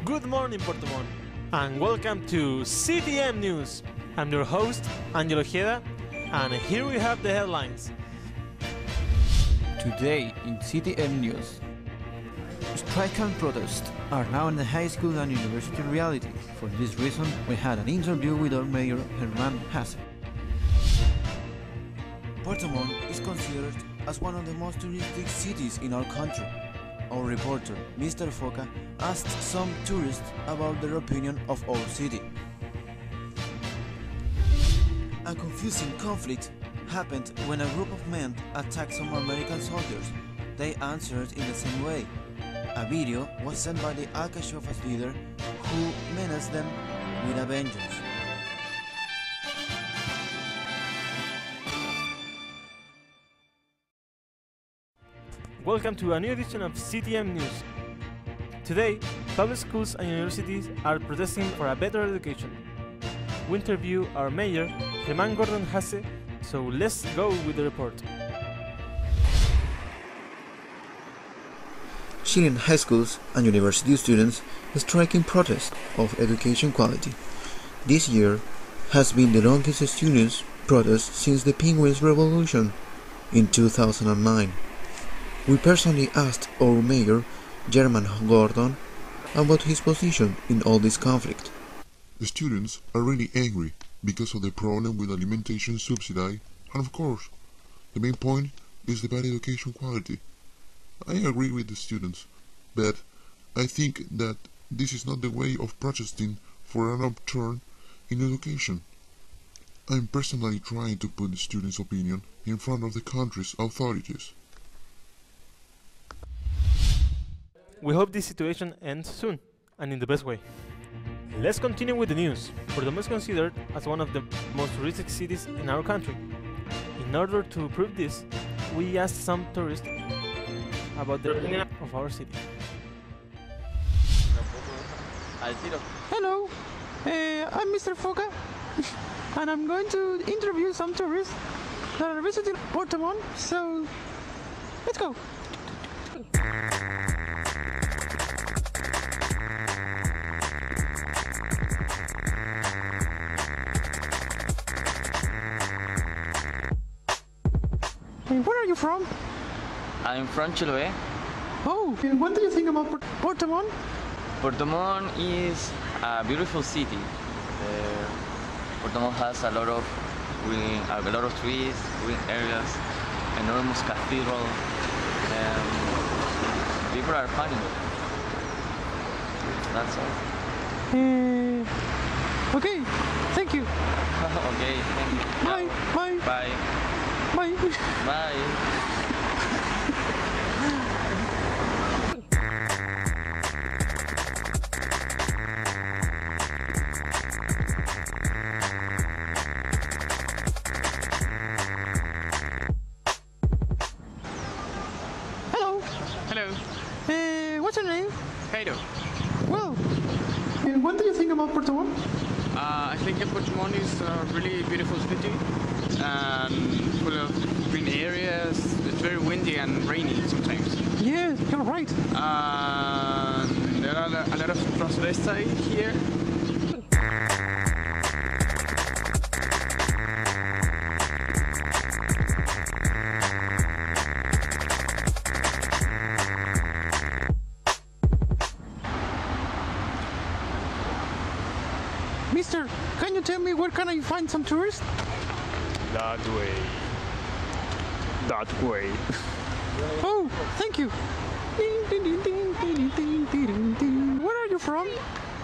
Good morning, Puerto, and welcome to CTM News. I'm your host, Angelo Ojeda, and here we have the headlines. Today in CTM News. Strike and protest are now in the high school and university reality. For this reason, we had an interview with our mayor, Germán Hasse. Puerto Montt is considered as one of the most touristic cities in our country. Our reporter, Mr. Foca, asked some tourists about their opinion of our city. A confusing conflict happened when a group of men attacked some American soldiers. They answered in the same way. A video was sent by the Alcachofas leader who menaced them with a vengeance. Welcome to a new edition of CTM News. Today, public schools and universities are protesting for a better education. We interview our mayor, Germán Gordon Hasse, so let's go with the report. Chilean high schools and university students strike in protest of education quality. This year has been the longest students' protest since the Penguins Revolution in 2009. We personally asked our mayor, Germán Gordon, about his position in all this conflict. The students are really angry because of the problem with alimentation subsidy, and of course, the main point is the bad education quality. I agree with the students, but I think that this is not the way of protesting for an upturn in education. I'm personally trying to put the students' opinion in front of the country's authorities. We hope this situation ends soon, and in the best way. Let's continue with the news. Puerto is considered as one of the most touristic cities in our country. In order to prove this, we asked some tourists about their opinion of our city. Hello, I'm Mr. Foca, and I'm going to interview some tourists that are visiting Puerto Montt, so let's go. Hey, where are you from? I'm from Chiloé. Oh, and what do you think about Puerto Montt? Puerto Montt is a beautiful city. Puerto Montt has a lot of trees, green areas, enormous cathedral. People are funny. That's all. Okay, thank you. Okay, thank you. Bye, bye, Bye. bye. Bye. Hello. Hello, What's your name? Cairo. Well, what do you think about Puerto Montt? I think Puerto Montt is a really beautiful city and full of green areas. It's very windy and rainy sometimes. Yes, you're right. There are a lot of transvestites here. Mister, can you tell me where can I find some tourists? That way. That way. Oh, thank you. Where are you from?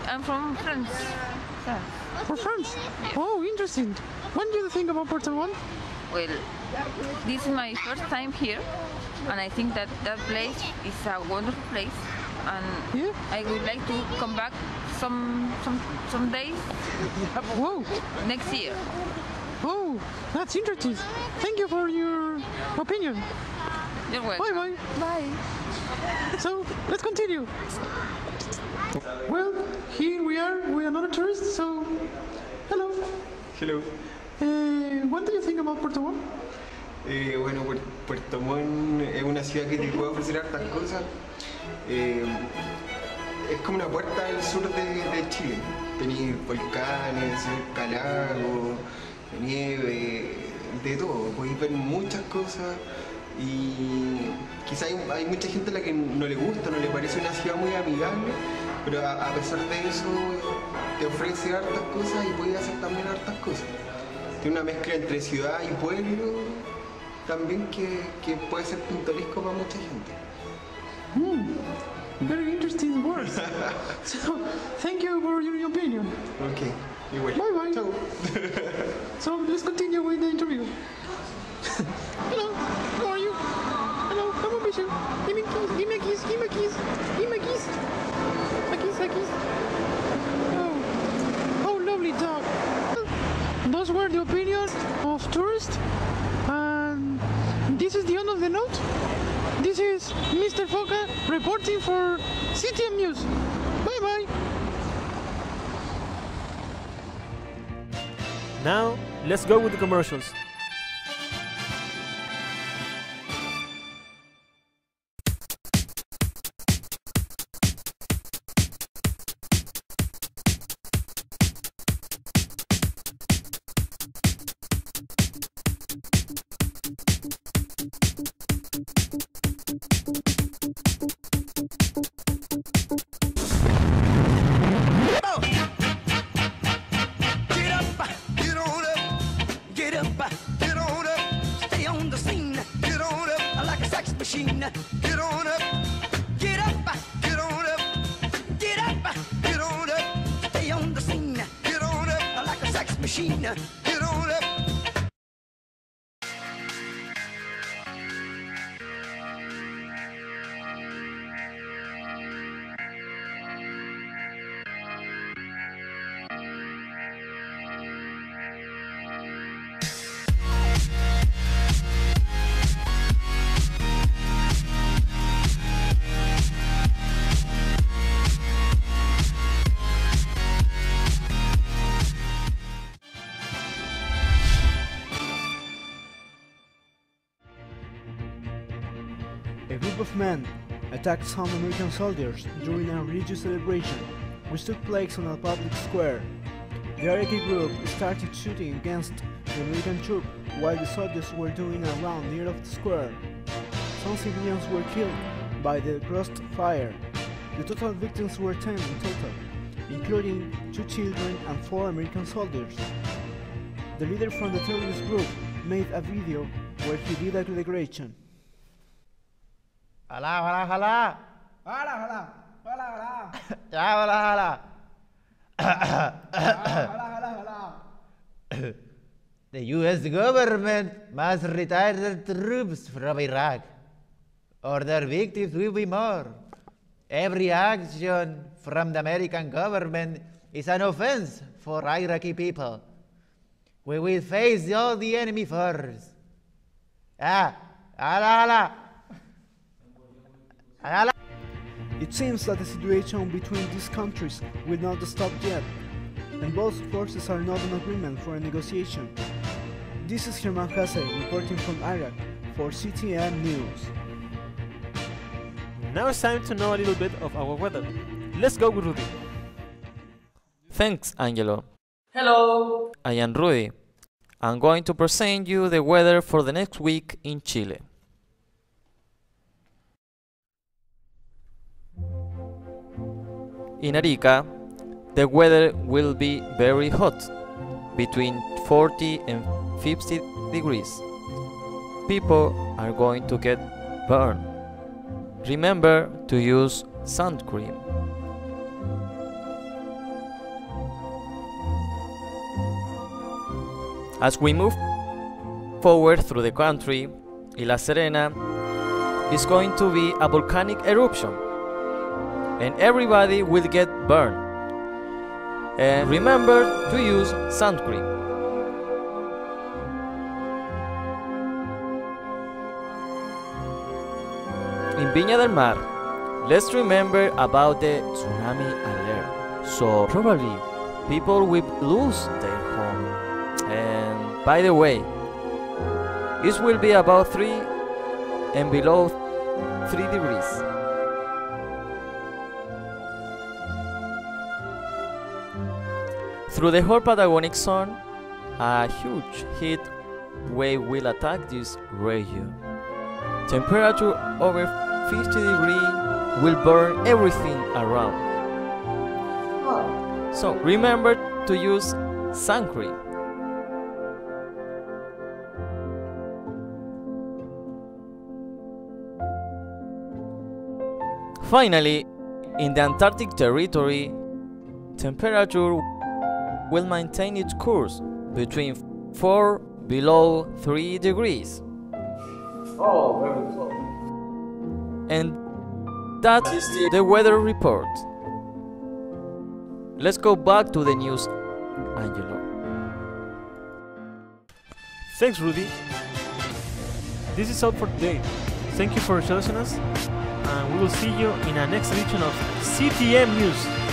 I'm from France. For France? Oh, interesting. What do you think about Puerto Montt? Well, this is my first time here, and I think that place is a wonderful place, and Yeah? I would like to come back some days Whoa. next year. Oh, that's interesting. Thank you for your opinion. You're welcome. Bye bye. Bye. So, let's continue. Well, here we are with another tourist, so hello. Hello. What do you think about Puerto Montt? Bueno, Puerto Montt es una ciudad que te puede ofrecer hartas cosas. es como una puerta al sur de Chile. Tenéis volcanes, lagos, nieve, de todo. Podéis ver muchas cosas y quizá hay mucha gente a la que no le gusta, no le parece una ciudad muy amigable, pero a pesar de eso te ofrece hartas cosas y puedes hacer también hartas cosas. Tiene una mezcla entre ciudad y pueblo también que puede ser pintoresco para mucha gente. Very interesting words. So, thank you for your opinion. Okay, igual. Bye bye. Ciao. So let's continue with the interview. Hello, how are you? Hello, come on, Bishop. Give me a kiss, give me a kiss, give me a kiss, give me a kiss. A kiss, a kiss. Oh, lovely dog. Those were the opinions of tourists. And this is the end of the note. This is Mr. Foca reporting for CTM News. Bye bye. Now, let's go with the commercials. Get on up, get up, get on up, get up, get on up, stay on the scene, get on up, like a sex machine, get on up. A group of men attacked some American soldiers during a religious celebration, which took place on a public square. The Iraqi group started shooting against the American troops while the soldiers were doing a round near of the square. Some civilians were killed by the crossfire. The total victims were 10 in total, including 2 children and 4 American soldiers. The leader from the terrorist group made a video where he did a declaration. Hala, hala, hala. Hala, hala, hala, hala. Ya, hala, hala. Hala, hala. The US government must retire their troops from Iraq, or their victims will be more. Every action from the American government is an offense for Iraqi people. We will face all the enemy first. Hala, hala. It seems that the situation between these countries will not stop yet, and both forces are not in agreement for a negotiation. This is Herman Hasse reporting from Iraq for CTM News. Now it's time to know a little bit of our weather. Let's go with Rudy. Thanks, Angelo. Hello! I am Rudy. I'm going to present you the weather for the next week in Chile. In Arica, the weather will be very hot, between 40 and 50 degrees. People are going to get burned. Remember to use sun cream. As we move forward through the country, in La Serena is going to be a volcanic eruption, and everybody will get burned. And remember to use sun cream. In Viña del Mar, let's remember about the tsunami alert. So probably people will lose their home. And by the way, it will be about 3 and below 3 degrees. Through the whole Patagonic zone, a huge heat wave will attack this region. Temperature over 50 degrees will burn everything around. So remember to use sun cream. Finally, in the Antarctic territory, temperature will maintain its course between 4 below 3 degrees. Oh, very close. And that's the weather report. Let's go back to the news, Angelo. Thanks, Rudy. This is all for today. Thank you for choosing us, and we will see you in our next edition of CTM News.